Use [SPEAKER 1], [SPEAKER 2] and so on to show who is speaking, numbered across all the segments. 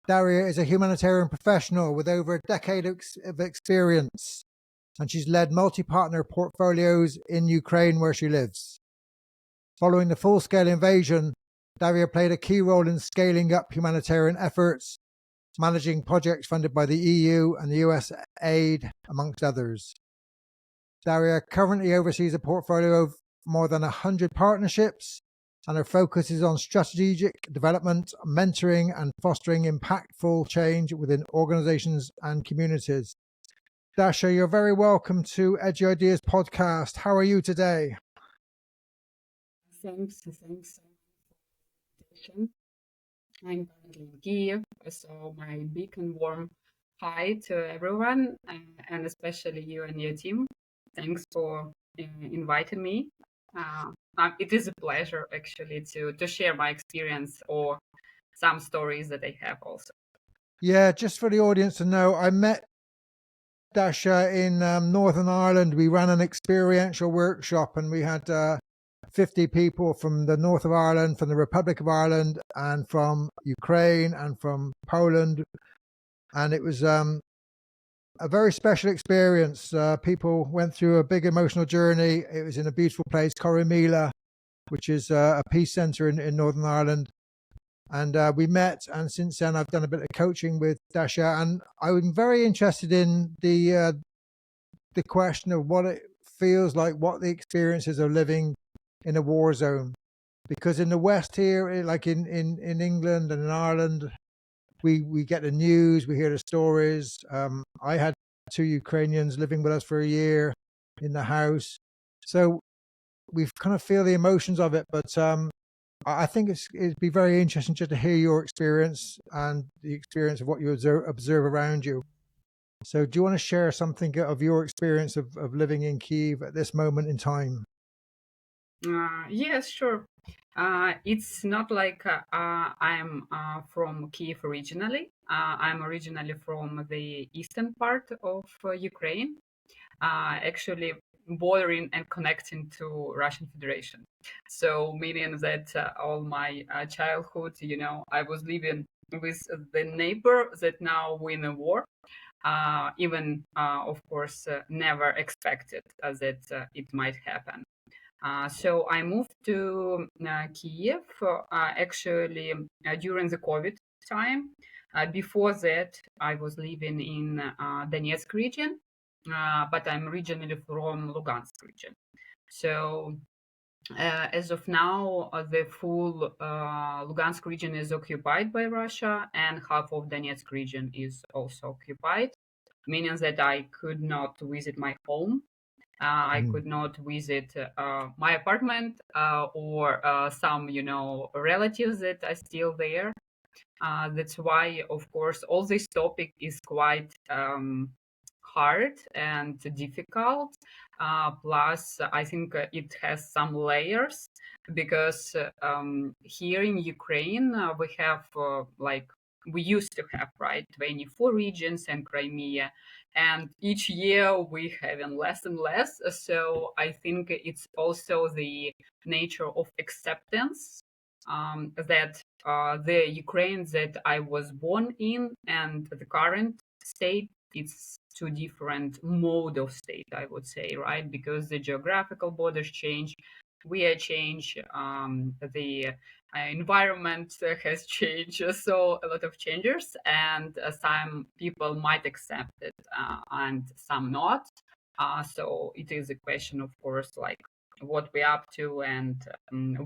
[SPEAKER 1] Daria is a humanitarian professional with over a decade of experience, and she's led multi-partner portfolios in Ukraine where she lives. Following the full-scale invasion, Daria played a key role in scaling up humanitarian efforts, managing projects funded by the EU and the US aid, amongst others. Daria currently oversees a portfolio of more than 100 partnerships, and her focus is on strategic development, mentoring, and fostering impactful change within organizations and communities. Dasha, you're very welcome to Edgy Ideas podcast. How are you today?
[SPEAKER 2] Thanks for the invitation. I'm currently in Kiev, so my big and warm hi to everyone, and especially you and your team. Thanks for inviting me. It is a pleasure actually to share my experience or some stories that I have also.
[SPEAKER 1] Yeah, just for the audience to know, I met Dasha in Northern Ireland. We ran an experiential workshop, and we had 50 people from the north of Ireland, from the Republic of Ireland, and from Ukraine, and from Poland. And it was a very special experience. People went through a big emotional journey. It was in a beautiful place, Corrymeela, which is a peace centre in Northern Ireland. And we met, and since then I've done a bit of coaching with Dasha, and I'm very interested in the question of what it feels like, what the experiences of living in a war zone. Because in the West here, like in England and in Ireland, we get the news, we hear the stories. I had 2 Ukrainians living with us for a year in the house, so we kind of feel the emotions of it. But I think it'd be very interesting just to hear your experience and the experience of what you observe around you. So do you want to share something of your experience of living in Kyiv at this moment in time?
[SPEAKER 2] Yes, sure. It's not like I'm from Kiev originally. I'm originally from the eastern part of Ukraine, actually bordering and connecting to Russian Federation. So meaning that all my childhood, I was living with the neighbor that now win a war. Even, of course, never expected that it might happen. So I moved to Kiev actually during the COVID time. Before that, I was living in Donetsk region, but I'm originally from Lugansk region. So as of now, the full Lugansk region is occupied by Russia, and half of Donetsk region is also occupied, meaning that I could not visit my home. I could not visit my apartment or some, relatives that are still there. That's why, of course, all this topic is quite hard and difficult. Plus, I think it has some layers because here in Ukraine, we have we used to have, right, 24 regions and Crimea. And each year we having less and less. So I think it's also the nature of acceptance that the Ukraine that I was born in and the current state, it's two different mode of state, I would say, right? Because the geographical borders change, we are change, the environment has changed, so a lot of changes, and some people might accept it and some not. So it is a question, of course, like what we're up to and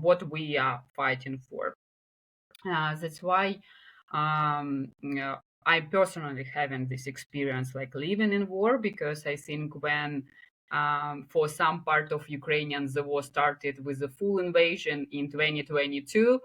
[SPEAKER 2] what we are fighting for. That's why I personally having this experience like living in war, because I think when for some part of Ukrainians the war started with a full invasion in 2022.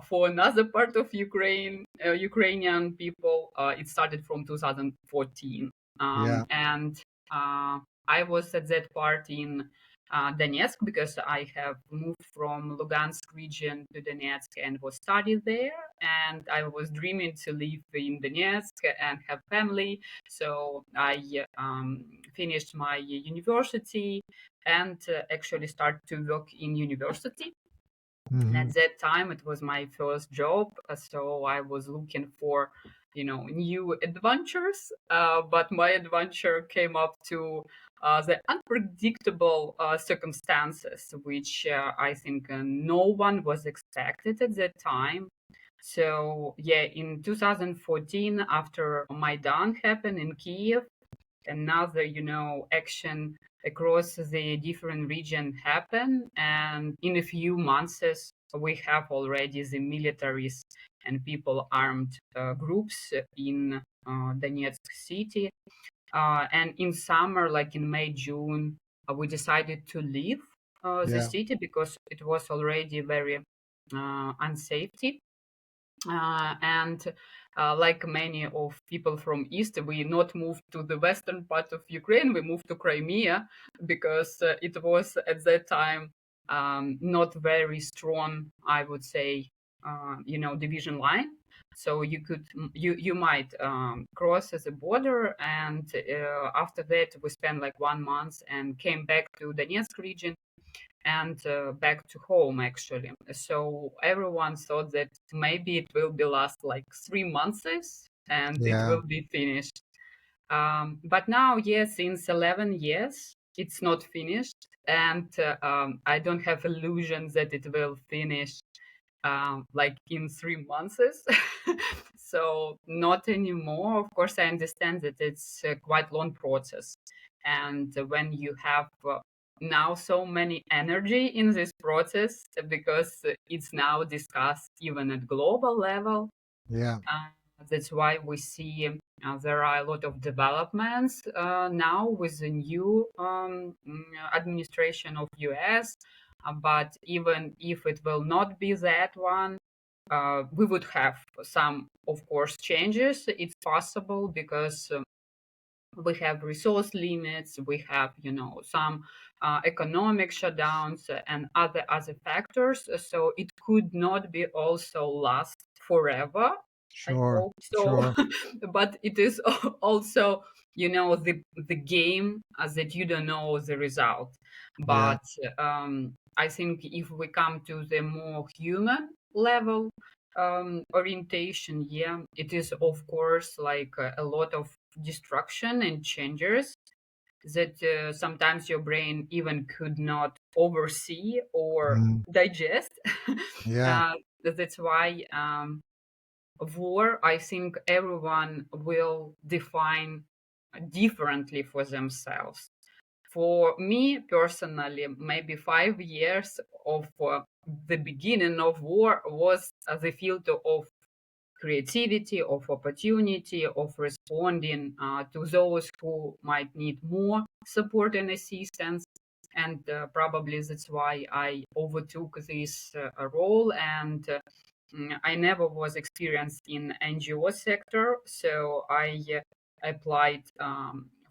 [SPEAKER 2] For another part of Ukrainian people, it started from 2014,
[SPEAKER 1] Yeah.
[SPEAKER 2] and I was at that part in Donetsk, because I have moved from Lugansk region to Donetsk and was studied there. And I was dreaming to live in Donetsk and have family. So I finished my university and actually started to work in university. And at that time, it was my first job. So I was looking for new adventures. But my adventure came up to the unpredictable circumstances, which I think no one was expected at that time. So yeah, in 2014, after Maidan happened in Kiev, another action across the different region happen, and in a few months we have already the militaries and people armed groups in Donetsk city. And in summer, like in May, June, we decided to leave the
[SPEAKER 1] Yeah.
[SPEAKER 2] city because it was already very unsafe. And like many of people from East, we not moved to the western part of Ukraine. We moved to Crimea because it was at that time not very strong, I would say, division line. So you might cross the border, and after that we spent like 1 month and came back to Donetsk region and back to home actually. So everyone thought that maybe it will be last like 3 months and it
[SPEAKER 1] Yeah.
[SPEAKER 2] will be finished. But now, yes, since 11 years, it's not finished, and I don't have illusions that it will finish like in 3 months. So not anymore. Of course, I understand that it's a quite long process, and when you have now so many energy in this process, because it's now discussed even at global level.
[SPEAKER 1] Yeah.
[SPEAKER 2] uh, that's why we see there are a lot of developments now with the new administration of US. But even if it will not be that one, we would have some, of course, changes. It's possible because we have resource limits, we have, some economic shutdowns and other factors. So it could not be also last forever. I
[SPEAKER 1] Sure.
[SPEAKER 2] hope so.
[SPEAKER 1] Sure.
[SPEAKER 2] But it is also, the game that you don't know the result.
[SPEAKER 1] Yeah.
[SPEAKER 2] But I think if we come to the more human level orientation, yeah, it is of course like a lot of destruction and changes that sometimes your brain even could not oversee or
[SPEAKER 1] Mm.
[SPEAKER 2] digest.
[SPEAKER 1] Yeah.
[SPEAKER 2] uh, that's why war, I think everyone will define differently for themselves. For me personally, maybe 5 years of the beginning of war was the field of creativity, of opportunity, of responding to those who might need more support and assistance. And probably that's why I overtook this role. And I never was experienced in NGO sector, so I applied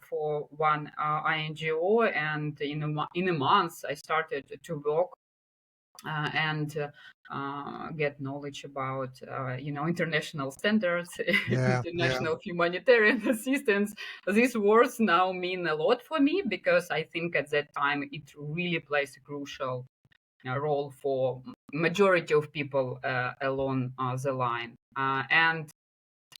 [SPEAKER 2] for one INGO, and in a month I started to work and get knowledge about international standards,
[SPEAKER 1] Yeah. Yeah.
[SPEAKER 2] international humanitarian assistance. These words now mean a lot for me because I think at that time it really plays a crucial role for majority of people along the line. And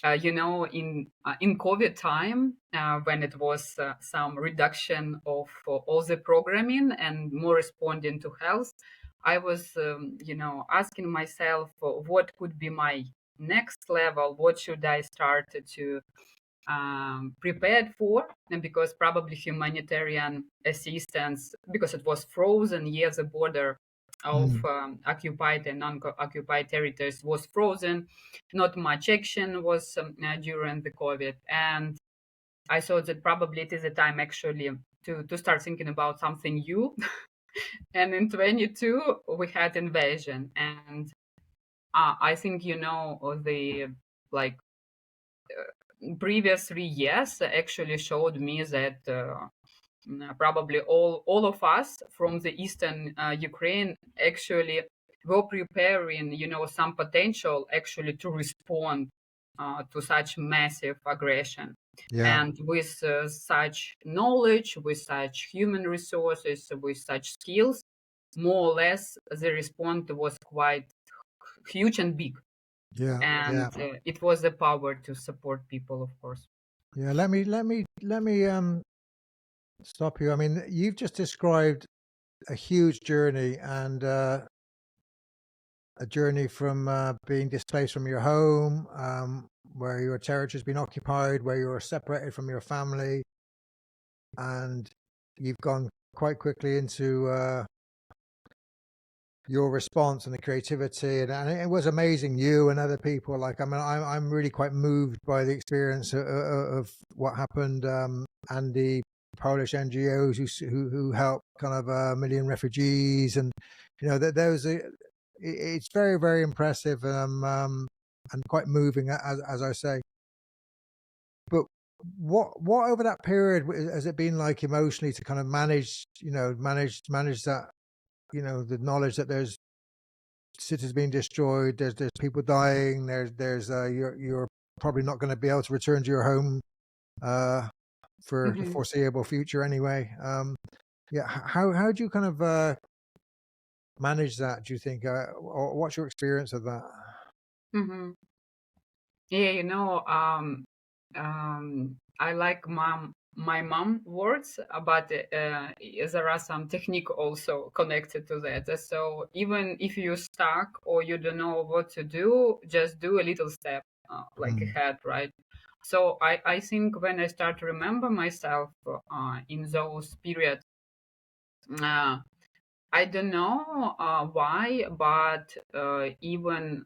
[SPEAKER 2] in COVID time, when it was some reduction of all the programming and more responding to health, I was, asking myself what could be my next level, what should I start to prepared for, and because probably humanitarian assistance, because it was frozen, yes, the border of
[SPEAKER 1] Mm.
[SPEAKER 2] occupied and non-occupied territories was frozen. Not much action was during the COVID, and I thought that probably it is a time actually to start thinking about something new. And in 22 we had invasion, and I think the like previous 3 years actually showed me that probably all of us from the eastern Ukraine actually were preparing, some potential actually to respond to such massive aggression.
[SPEAKER 1] Yeah.
[SPEAKER 2] And with such knowledge, with such human resources, with such skills, more or less the response was quite huge and big.
[SPEAKER 1] Yeah, yeah,
[SPEAKER 2] and it was the power to support people, of course.
[SPEAKER 1] yeah. Let me stop you. I mean, you've just described a huge journey, and a journey from being displaced from your home, where your territory's been occupied, where you're separated from your family, and you've gone quite quickly into your response and the creativity, and it was amazing. You and other people, like, I mean, I'm really quite moved by the experience of what happened, and the Polish NGOs who helped kind of 1 million refugees, and that there was it's very, very impressive, and quite moving, as I say. But what over that period has it been like emotionally to kind of manage that, the knowledge that there's cities being destroyed, there's people dying, there's you're probably not going to be able to return to your home for the
[SPEAKER 2] Hmm.
[SPEAKER 1] foreseeable future anyway. Yeah, how do you kind of manage that? Do you think, or what's your experience of that?
[SPEAKER 2] Hmm. Yeah, I like my mom words, but there are some technique also connected to that. So even if you're stuck or you don't know what to do, just do a little step like
[SPEAKER 1] Mm.
[SPEAKER 2] ahead, right? So I think when I start to remember myself in those periods, uh, I don't know why, but even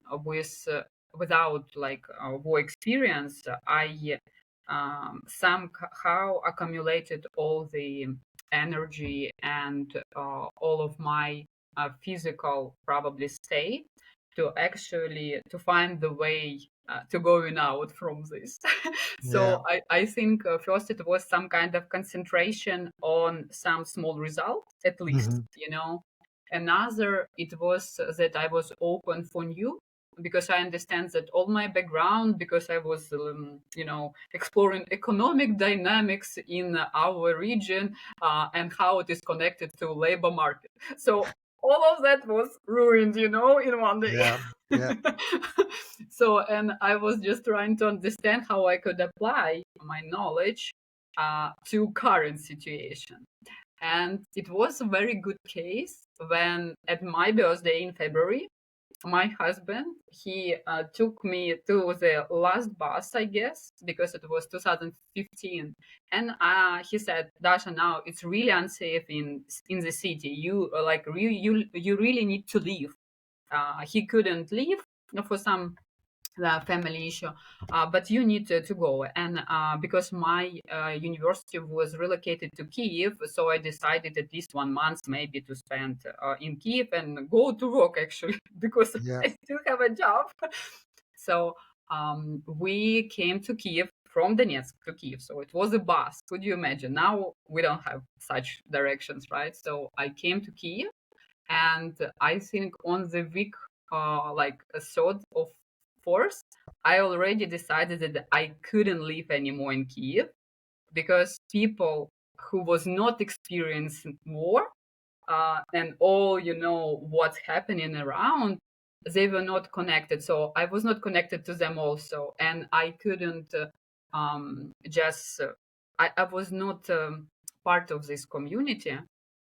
[SPEAKER 2] without like war experience, I somehow accumulated all the energy and all of my physical probably state to actually to find the way to going out from this.
[SPEAKER 1] Yeah.
[SPEAKER 2] So I think first it was some kind of concentration on some small result, at least,
[SPEAKER 1] Hmm.
[SPEAKER 2] Another, it was that I was open for new, because I understand that all my background, because I was, exploring economic dynamics in our region and how it is connected to labor market. So all of that was ruined, in one day.
[SPEAKER 1] Yeah. Yeah.
[SPEAKER 2] So, and I was just trying to understand how I could apply my knowledge to current situation. And it was a very good case when, at my birthday in February, my husband, he took me to the last bus, I guess, because it was 2015, and he said, Dasha, now it's really unsafe in the city. You you really need to leave. He couldn't leave for some the family issue, but you need to go. And because my university was relocated to Kiev, so I decided at least 1 month maybe to spend in Kiev and go to work actually, because
[SPEAKER 1] Yeah.
[SPEAKER 2] I still have a job. So we came to Kiev from Donetsk to Kiev. So it was a bus. Could you imagine? Now we don't have such directions, right? So I came to Kiev, and I think on the week like a third of fourth, I already decided that I couldn't live anymore in Kiev, because people who was not experiencing war and all what's happening around, they were not connected. So I was not connected to them also, and I couldn't just I was not part of this community.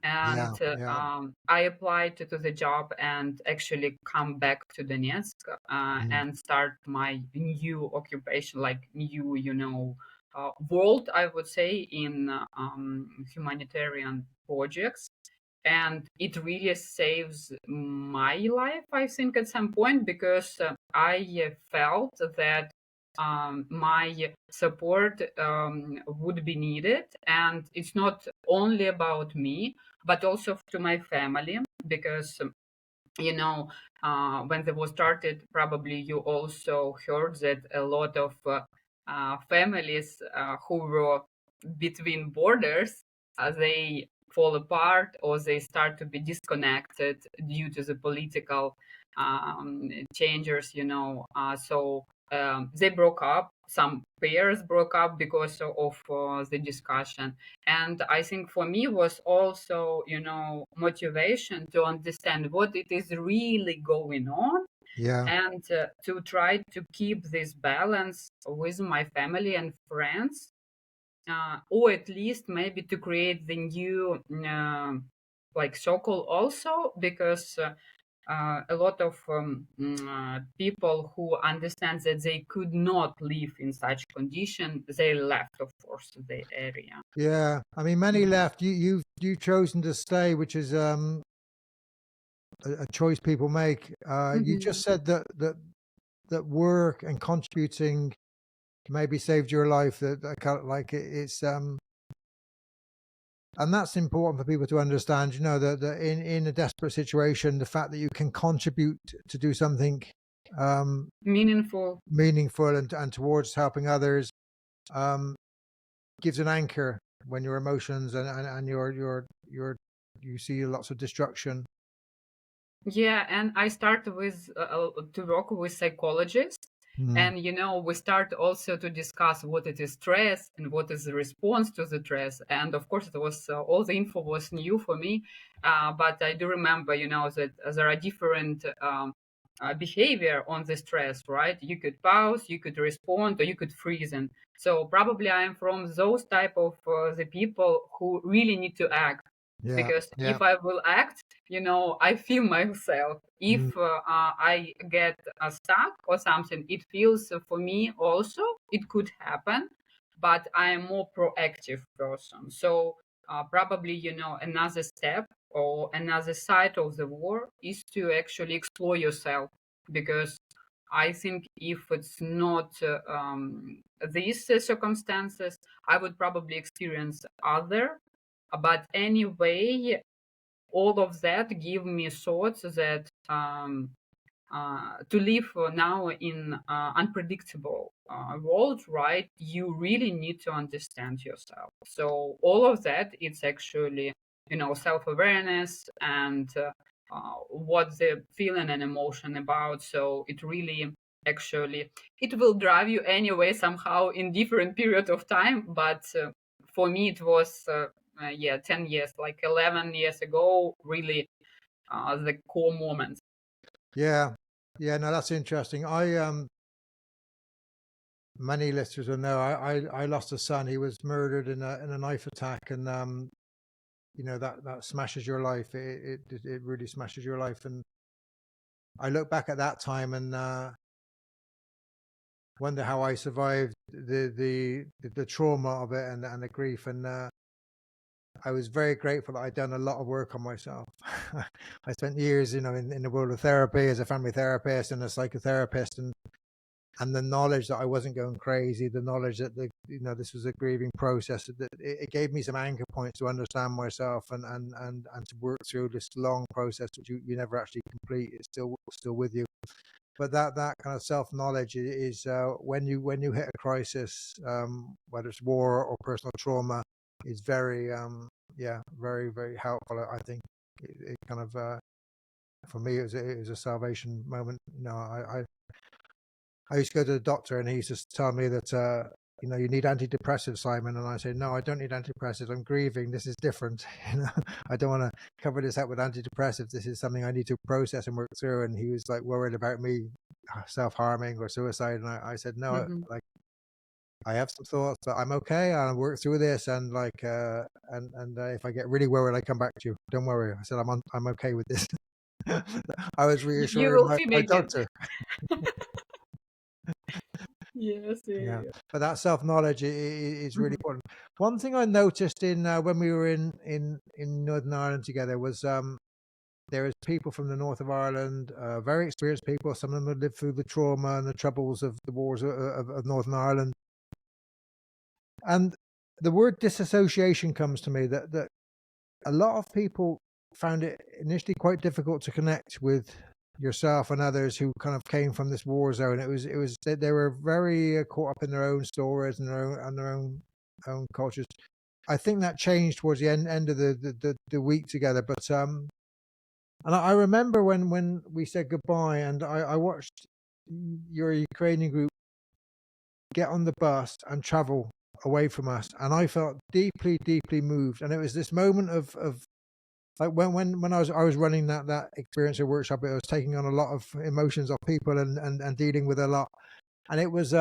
[SPEAKER 2] And
[SPEAKER 1] Yeah. Yeah.
[SPEAKER 2] I applied to the job and actually come back to Donetsk
[SPEAKER 1] Mm.
[SPEAKER 2] and start my new occupation, like new, world, I would say, in humanitarian projects. And it really saves my life, I think, at some point, because I felt that my support would be needed, and it's not only about me but also to my family, because you know when the war started, probably you also heard that a lot of families who were between borders, they fall apart or they start to be disconnected due to the political changes, so they broke up. Some pairs broke up because of the discussion. And I think for me was also, motivation to understand what it is really going on,
[SPEAKER 1] Yeah.
[SPEAKER 2] and to try to keep this balance with my family and friends, or at least maybe to create the new like circle also, because a lot of people who understand that they could not live in such condition, they left, of course, the area.
[SPEAKER 1] Yeah. I mean, many
[SPEAKER 2] Mhm.
[SPEAKER 1] left. You've chosen to stay, which is a choice people make. You just
[SPEAKER 2] Mhm.
[SPEAKER 1] said that work and contributing maybe saved your life. That kind of like it's and that's important for people to understand. You know that in a desperate situation, the fact that you can contribute to do something um,
[SPEAKER 2] Meaningful.
[SPEAKER 1] meaningful and towards helping others um, gives an anchor when your emotions and your you see lots of destruction.
[SPEAKER 2] Yeah, and I started with to work with psychologists,
[SPEAKER 1] Mm.
[SPEAKER 2] and we start also to discuss what it is stress and what is the response to the stress. And of course, it was all the info was new for me, but I do remember, that there are different behavior on the stress, right? You could pause, you could respond, or you could freeze. And so probably I am from those type of the people who really need to act,
[SPEAKER 1] Yeah,
[SPEAKER 2] because
[SPEAKER 1] yeah.
[SPEAKER 2] if I will act, I feel myself. If
[SPEAKER 1] Mm.
[SPEAKER 2] I get stuck or something, it feels for me also it could happen, but I am more proactive person. So probably another step or another side of the war is to actually explore yourself, because I think if it's not these circumstances, I would probably experience other. But anyway, all of that give me thoughts that to live now in unpredictable world, right? You really need to understand yourself. So all of that, it's actually self-awareness and what the feeling and emotion about. So it really actually it will drive you anyway somehow in different period of time. But for me, it was 10 years, like 11 years ago, really the core moments.
[SPEAKER 1] Yeah, yeah. No, that's interesting. I many listeners will know I lost a son. He was murdered in a knife attack, and you know that smashes your life. It really smashes your life. And I look back at that time and wonder how I survived the trauma of it and the grief. And I was very grateful that I'd done a lot of work on myself. I spent years, in the world of therapy as a family therapist and a psychotherapist, and the knowledge that I wasn't going crazy, the knowledge that this was a grieving process, that it gave me some anchor points to understand myself and to work through this long process which you never actually complete. It's still with you. But that kind of self knowledge is when you hit a crisis, whether it's war or personal trauma, is very very very helpful. I think it kind of for me it was a salvation moment. I used to go to the doctor and he used to tell me that, you need antidepressants, Simon. And I say, no, I don't need antidepressants. I'm grieving. This is different. I don't want to cover this up with antidepressants. This is something I need to process and work through. And he was like worried about me self-harming or suicide. And I said, no,
[SPEAKER 2] Mhm.
[SPEAKER 1] like I have some thoughts, but I'm okay. I'll work through this. And like, if I get really worried, I come back to you. Don't worry. I said, I'm okay with this. I was
[SPEAKER 2] You
[SPEAKER 1] reassuring
[SPEAKER 2] will
[SPEAKER 1] my,
[SPEAKER 2] see me
[SPEAKER 1] my
[SPEAKER 2] again.
[SPEAKER 1] doctor.
[SPEAKER 2] Yes, yeah,
[SPEAKER 1] Yeah,
[SPEAKER 2] yeah.
[SPEAKER 1] but that self knowledge is really
[SPEAKER 2] Mhm.
[SPEAKER 1] important. One thing I noticed in when we were in Northern Ireland together was there was people from the north of Ireland, very experienced people. Some of them had lived through the trauma and the troubles of the wars of Northern Ireland, and the word disassociation comes to me. That a lot of people found it initially quite difficult to connect with yourself and others who kind of came from this war zone. It was they were very caught up in their own stories and their own cultures. I think that changed towards the end of the week together. But and I remember when we said goodbye, and I watched your Ukrainian group get on the bus and travel away from us, and I felt deeply, deeply moved. And it was this moment of like when I was running that experiential workshop, it was taking on a lot of emotions of people and dealing with a lot. And it was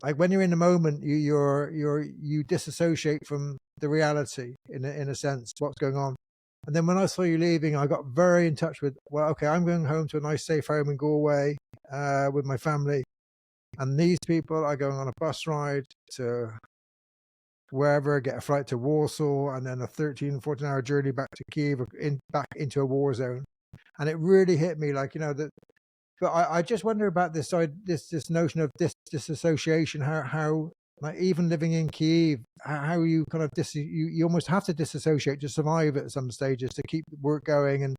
[SPEAKER 1] like when you're in the moment, you disassociate from the reality in a sense, what's going on. And then when I saw you leaving, I got very in touch with, well, okay, I'm going home to a nice safe home in Galway with my family, and these people are going on a bus ride to wherever, get a flight to Warsaw, and then a 13, 14-hour journey back to Kiev, back into a war zone. And it really hit me, like, that. But I just wonder about this notion of disassociation. How like even living in Kiev, how you kind of you almost have to disassociate to survive at some stages to keep work going. And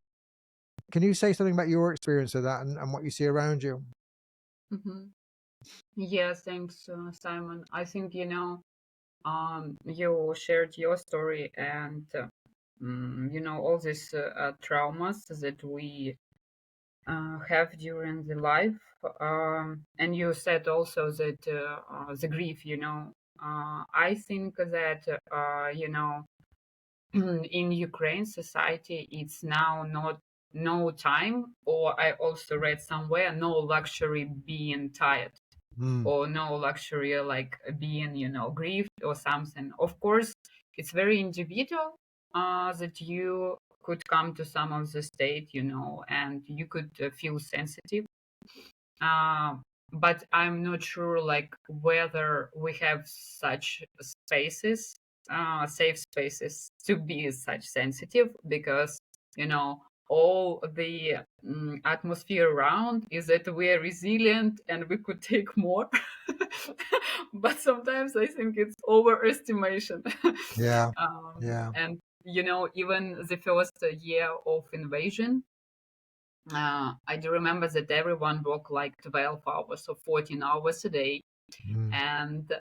[SPEAKER 1] can you say something about your experience of that and what you see around you?
[SPEAKER 2] Hmm. Yes, thanks, Simon. I think, you shared your story and, all these traumas that we have during the life. And you said also that the grief, I think that, in Ukraine society, it's now not no time, or I also read somewhere, no luxury being tired,
[SPEAKER 1] Mm,
[SPEAKER 2] or no luxury like being, grieved or something. Of course, it's very individual that you could come to some of the state, and you could feel sensitive. Uh, but I'm not sure like whether we have such spaces, safe spaces to be such sensitive, because all the atmosphere around is that we are resilient and we could take more. But sometimes I think it's overestimation.
[SPEAKER 1] yeah, yeah.
[SPEAKER 2] And even the first year of invasion, I do remember that everyone worked like 12 hours or 14 hours a day.
[SPEAKER 1] Mm,
[SPEAKER 2] And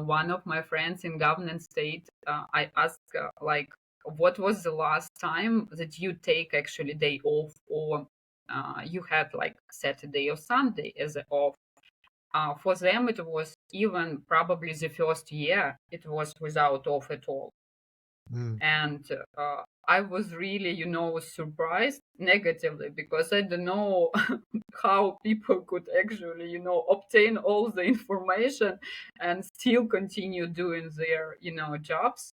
[SPEAKER 2] one of my friends in government state, I asked, like, what was the last time that you take actually day off, or you had like Saturday or Sunday as a off? For them, it was even probably the first year, it was without off at all.
[SPEAKER 1] mm,
[SPEAKER 2] And I was really, surprised negatively, because I don't know how people could actually, obtain all the information and still continue doing their, jobs.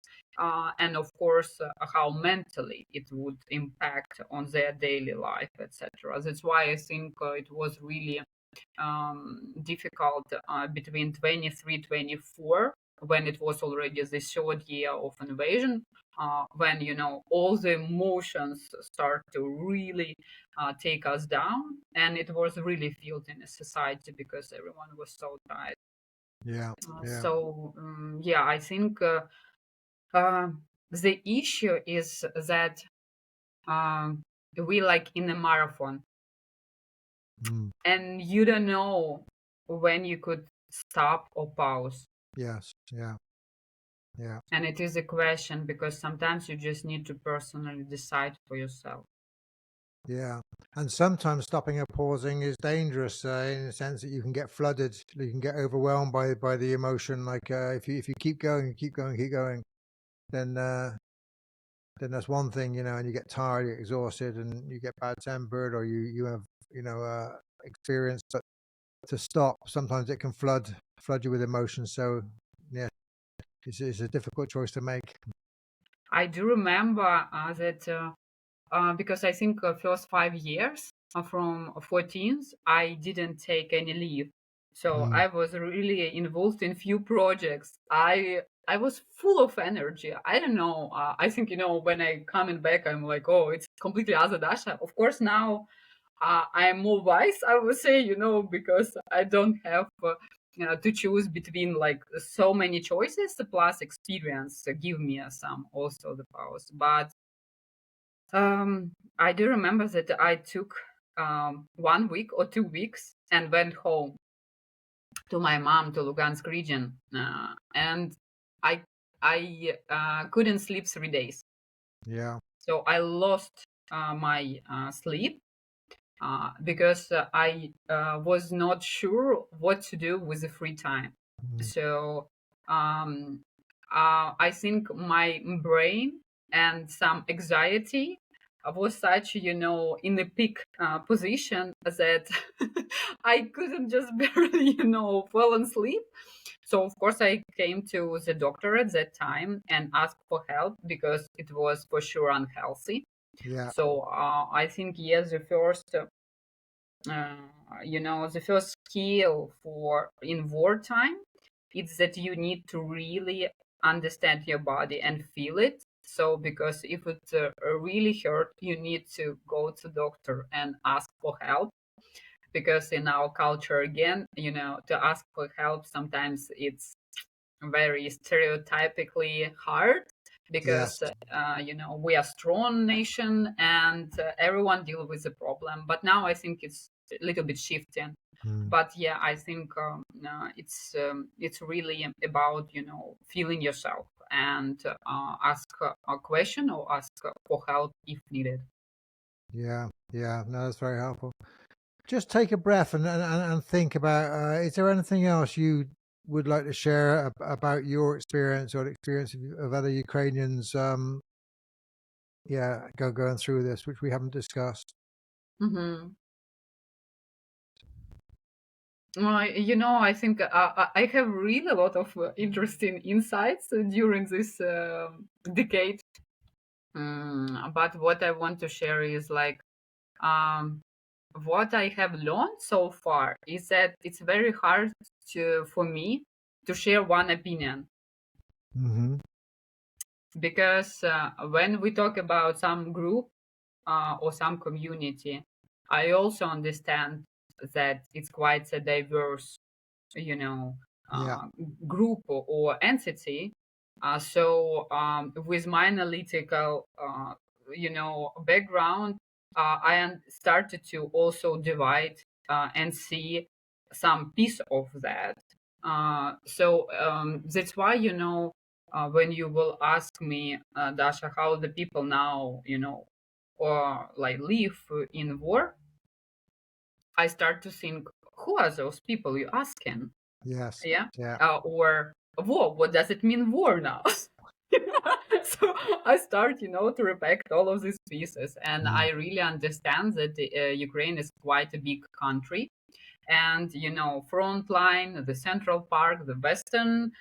[SPEAKER 2] And of course, how mentally it would impact on their daily life, etc. That's why I think it was really difficult between 23, 24, when it was already the third year of invasion, when all the emotions start to really take us down, and it was really felt in a society because everyone was so tired.
[SPEAKER 1] yeah, yeah.
[SPEAKER 2] Yeah, I think uh, the issue is that um, we like in a marathon,
[SPEAKER 1] Mm,
[SPEAKER 2] and you don't know when you could stop or pause.
[SPEAKER 1] yes, yeah, yeah.
[SPEAKER 2] And it is a question, because sometimes you just need to personally decide for yourself.
[SPEAKER 1] Yeah, and sometimes stopping and pausing is dangerous in the sense that you can get flooded, you can get overwhelmed by the emotion. Like if you keep going, keep going, keep going, then that's one thing, and you get tired, you're exhausted, and you get bad tempered, or you have experience. But to stop, sometimes it can flood you with emotions. So yeah, it's a difficult choice to make.
[SPEAKER 2] I do remember that because I think first 5 years from 14th, I didn't take any leave. So
[SPEAKER 1] Mm,
[SPEAKER 2] I was really involved in few projects. I was full of energy. I don't know. I think when I coming back, I'm like, oh, it's completely other Dasha. Of course, now I am more wise, I would say, because I don't have to choose between like so many choices. Plus, experience give me some also the powers. But I do remember that I took 1 week or 2 weeks and went home to my mom to Lugansk region, and I I couldn't sleep 3 days,
[SPEAKER 1] yeah.
[SPEAKER 2] so I lost my sleep because I was not sure what to do with the free time.
[SPEAKER 1] Mm,
[SPEAKER 2] So I think my brain and some anxiety was such, in the peak position that I couldn't just barely, fall asleep. So of course I came to the doctor at that time and asked for help because it was for sure unhealthy.
[SPEAKER 1] Yeah.
[SPEAKER 2] So I think yes, uh, the first skill for in wartime, it's that you need to really understand your body and feel it. So because if it really hurt, you need to go to doctor and ask for help. Because in our culture, again, to ask for help sometimes it's very stereotypically hard
[SPEAKER 1] Yes.
[SPEAKER 2] because we are strong nation and everyone deal with the problem, but now I think it's a little bit shifting.
[SPEAKER 1] Mm.
[SPEAKER 2] But yeah, I think it's really about feeling yourself and ask a question or ask for help if needed.
[SPEAKER 1] Yeah. Yeah. No, that's very helpful. Just take a breath and think about, is there anything else you would like to share about your experience or the experience of other Ukrainians, yeah, going through this, which we haven't discussed?
[SPEAKER 2] Hmm. I think I have really a lot of interesting insights during this decade. But what I want to share is like um, what I have learned so far is that it's very hard for me to share one opinion
[SPEAKER 1] Hmm.
[SPEAKER 2] because when we talk about some group or some community, I also understand that it's quite a diverse, you know,
[SPEAKER 1] Yeah.
[SPEAKER 2] uh, group or entity. So with my analytical, background, I started to also divide and see some piece of that. So that's why, when you will ask me, Dasha, how the people now, or like live in war, I start to think, who are those people you asking?
[SPEAKER 1] Yes.
[SPEAKER 2] Yeah.
[SPEAKER 1] Yeah.
[SPEAKER 2] Or war, what does it mean war now? So I start, to repack all of these pieces, and
[SPEAKER 1] Mm.
[SPEAKER 2] I really understand that Ukraine is quite a big country, and front line, the central park, the western,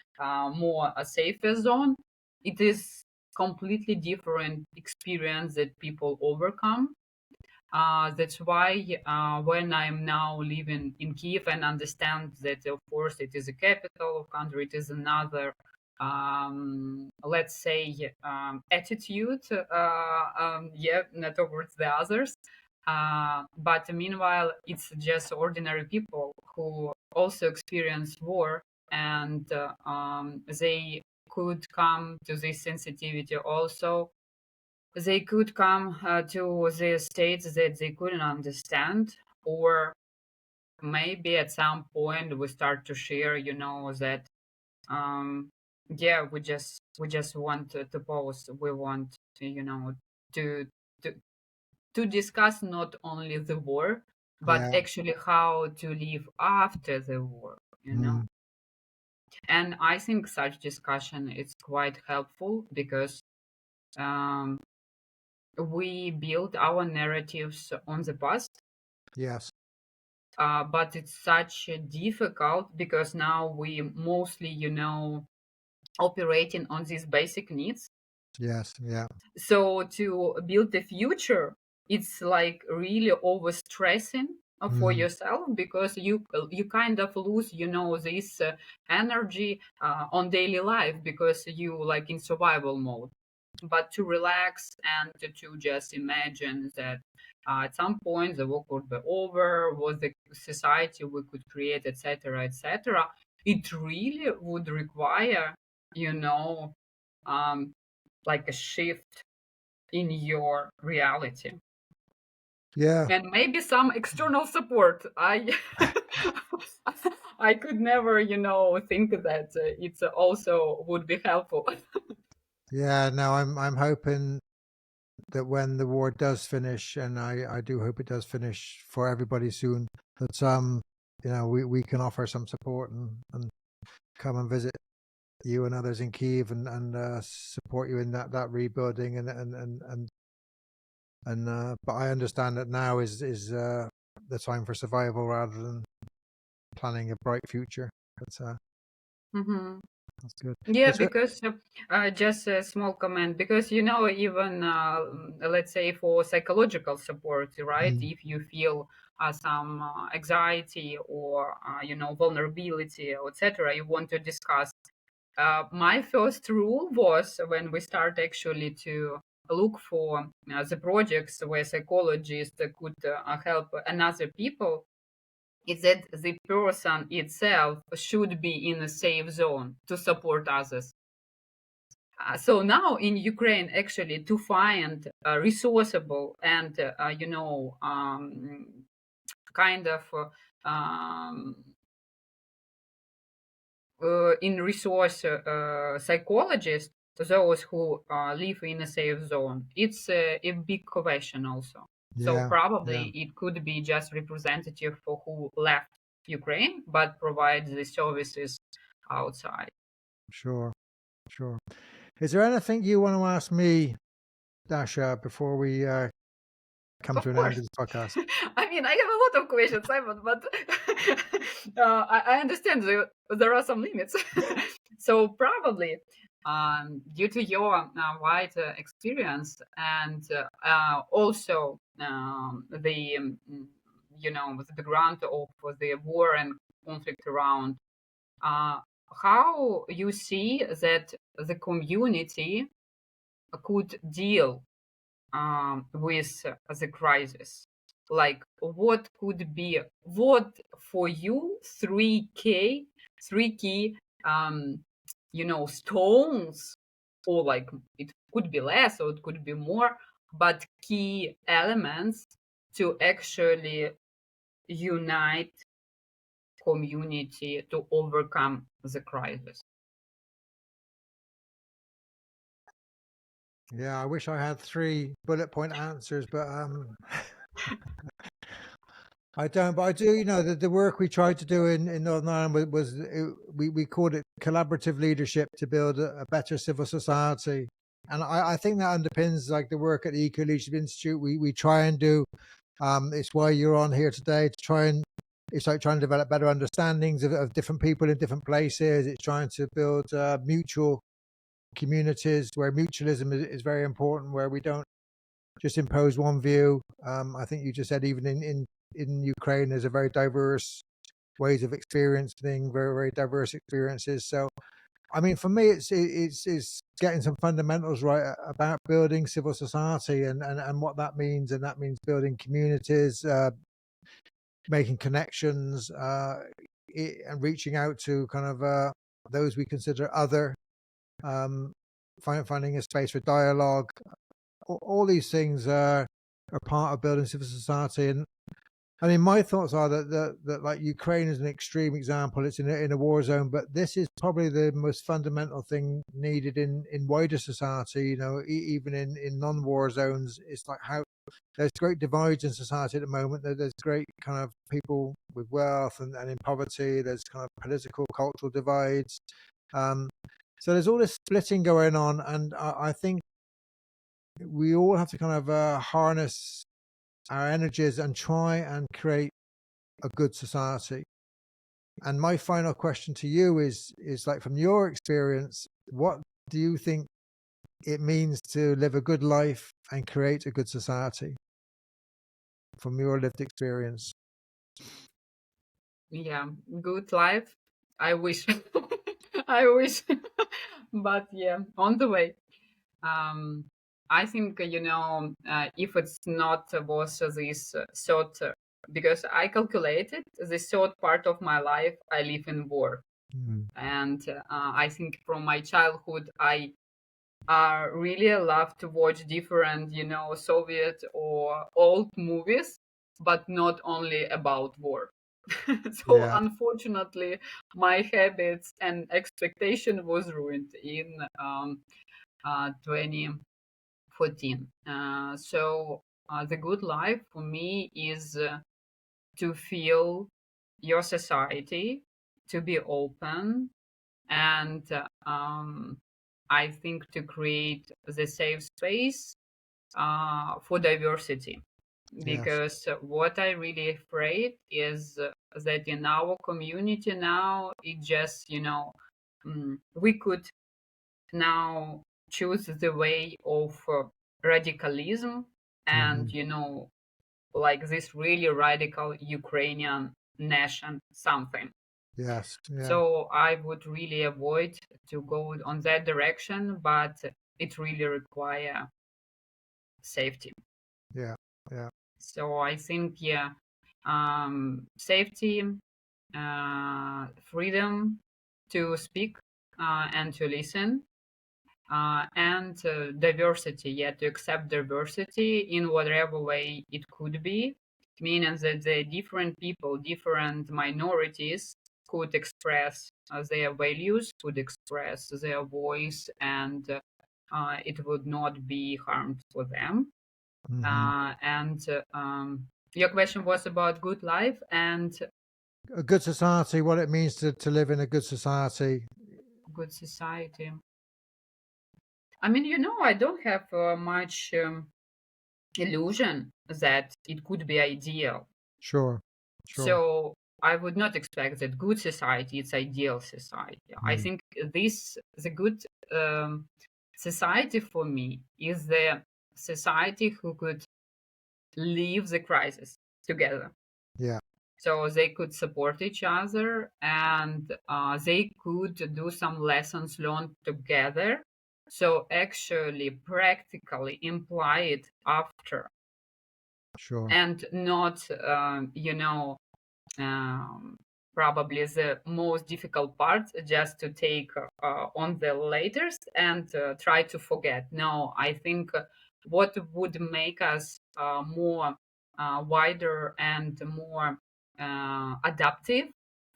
[SPEAKER 2] more a safer zone. It is completely different experience that people overcome. That's why when I'm now living in Kiev and understand that, of course, it is a capital of country, it is another, let's say, attitude, towards the others. But meanwhile, it's just ordinary people who also experience war, and they could come to this sensitivity also. They could come to the states that they couldn't understand, or maybe at some point we start to share, that yeah, we just want to post, we want to, to to to discuss not only the war, but
[SPEAKER 1] Yeah.
[SPEAKER 2] actually how to live after the war.
[SPEAKER 1] Mm.
[SPEAKER 2] And I think such discussion is quite helpful because um, we build our narratives on the past,
[SPEAKER 1] Yes.
[SPEAKER 2] but it's such difficult because now we mostly, operating on these basic needs.
[SPEAKER 1] Yes. Yeah.
[SPEAKER 2] So to build a future, it's like really overstressing for
[SPEAKER 1] Mm.
[SPEAKER 2] yourself because you kind of lose, this energy on daily life because you like in survival mode. But to relax and to just imagine that at some point the war could be over, what the society we could create, etc., etc. It really would require, you know, um, like a shift in your reality
[SPEAKER 1] Yeah.
[SPEAKER 2] and maybe some external support. I could never, think that it's also would be helpful.
[SPEAKER 1] Yeah. No, I'm hoping that when the war does finish, and I do hope it does finish for everybody soon, that we can offer some support and come and visit you and others in Kiev and support you in that rebuilding and but I understand that now is the time for survival rather than planning a bright future.
[SPEAKER 2] Hmm.
[SPEAKER 1] That's good.
[SPEAKER 2] Yeah,
[SPEAKER 1] Is there?
[SPEAKER 2] because just a small comment, because even let's say for psychological support, right?
[SPEAKER 1] Mm,
[SPEAKER 2] If you feel some anxiety or vulnerability, etc., you want to discuss. My first rule was when we start actually to look for the projects where psychologists could help another people, is that the person itself should be in a safe zone to support others. So now in Ukraine, actually, to find resourceable and kind of um, in resource psychologists, those who live in a safe zone, it's a big question also. So
[SPEAKER 1] yeah,
[SPEAKER 2] probably
[SPEAKER 1] yeah,
[SPEAKER 2] it could be just representative for who left Ukraine but provides the services outside.
[SPEAKER 1] sure, sure. Is there anything you want to ask me, Dasha, before we come to
[SPEAKER 2] Of
[SPEAKER 1] an end of
[SPEAKER 2] course.
[SPEAKER 1] this podcast?
[SPEAKER 2] I mean, I have a lot of questions, Simon, but I understand there are some limits. So probably, due to your wide experience and also the background of the war and conflict around, uh, how you see that the community could deal with the crisis, like what for you three key stones, or like it could be less or it could be more, but key elements to actually unite community to overcome the crisis.
[SPEAKER 1] Yeah, I wish I had 3 bullet point answers, but I don't. But I do. The work we tried to do in Northern Ireland we called it collaborative leadership to build a better civil society, and I think that underpins like the work at the Eco Leadership Institute. We try and do. It's why you're on here today to try and it's like trying to develop better understandings of different people in different places. It's trying to build mutual communities where mutualism is very important, where we don't just impose one view. I think you just said even in Ukraine, there's a very diverse ways of experiencing, very very diverse experiences. So, I mean, for me, it's getting some fundamentals right about building civil society and what that means, and that means building communities, making connections, and reaching out to kind of those we consider other, um, finding a space for dialogue. All these things are part of building civil society. And I mean, my thoughts are that like Ukraine is an extreme example. It's in a war zone, but this is probably the most fundamental thing needed in wider society. Even in non-war zones, it's like how there's great divides in society at the moment. There's great kind of people with wealth and in poverty. There's kind of political, cultural divides. Um, so there's all this splitting going on, and I think we all have to kind of harness our energies and try and create a good society. And my final question to you is like from your experience, what do you think it means to live a good life and create a good society from your lived experience?
[SPEAKER 2] Yeah, good life. I wish. I wish. But yeah, on the way. Um, I think, if it's not was this third, because I calculated the third part of my life, I live in war.
[SPEAKER 1] Mm,
[SPEAKER 2] And I think from my childhood, I really love to watch different, Soviet or old movies, but not only about war. So
[SPEAKER 1] yeah,
[SPEAKER 2] unfortunately, my habits and expectation was ruined in 2014. So the good life for me is to feel your society, to be open, and I think to create the safe space for diversity.
[SPEAKER 1] Yes.
[SPEAKER 2] Because what I really afraid is that in our community now, it just, we could now choose the way of radicalism and, like this really radical Ukrainian nation something.
[SPEAKER 1] Yes. Yeah.
[SPEAKER 2] So I would really avoid to go on that direction, but it really require safety.
[SPEAKER 1] Yeah. Yeah.
[SPEAKER 2] So I think, safety, freedom to speak and to listen, and diversity, to accept diversity in whatever way it could be, meaning that the different people, different minorities could express their values, could express their voice, and it would not be harmed for them. And your question was about good life and
[SPEAKER 1] A good society, what it means to live in a good society.
[SPEAKER 2] good society. I mean, I don't have much illusion that it could be ideal.
[SPEAKER 1] Sure.
[SPEAKER 2] So I would not expect that good society is ideal society. I think the good society for me is the society who could leave the crisis together.
[SPEAKER 1] Yeah.
[SPEAKER 2] So they could support each other, and they could do some lessons learned together. So actually, practically imply it after.
[SPEAKER 1] Sure.
[SPEAKER 2] And not, probably the most difficult part, just to take on the latest and try to forget. No, I think what would make us more wider and more adaptive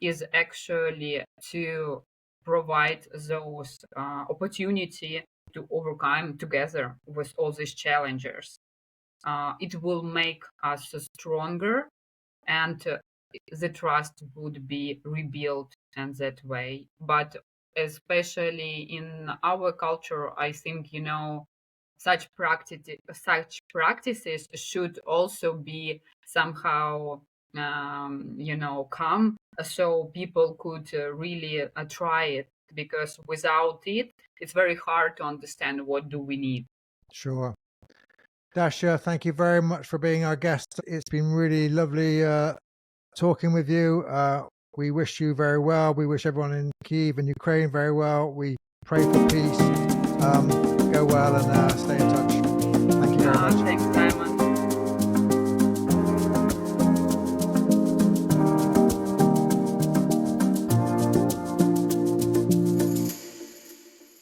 [SPEAKER 2] is actually to provide those opportunity to overcome together with all these challenges. It will make us stronger, and the trust would be rebuilt in that way. But especially in our culture, I think, such practices should also be somehow, come, so people could really try it, because without it, it's very hard to understand what do we need.
[SPEAKER 1] Sure. Dasha, thank you very much for being our guest. It's been really lovely talking with you. We wish you very well. We wish everyone in Kyiv and Ukraine very well. We pray for peace. Go well and stay in touch. Thank you very much.
[SPEAKER 2] Thanks,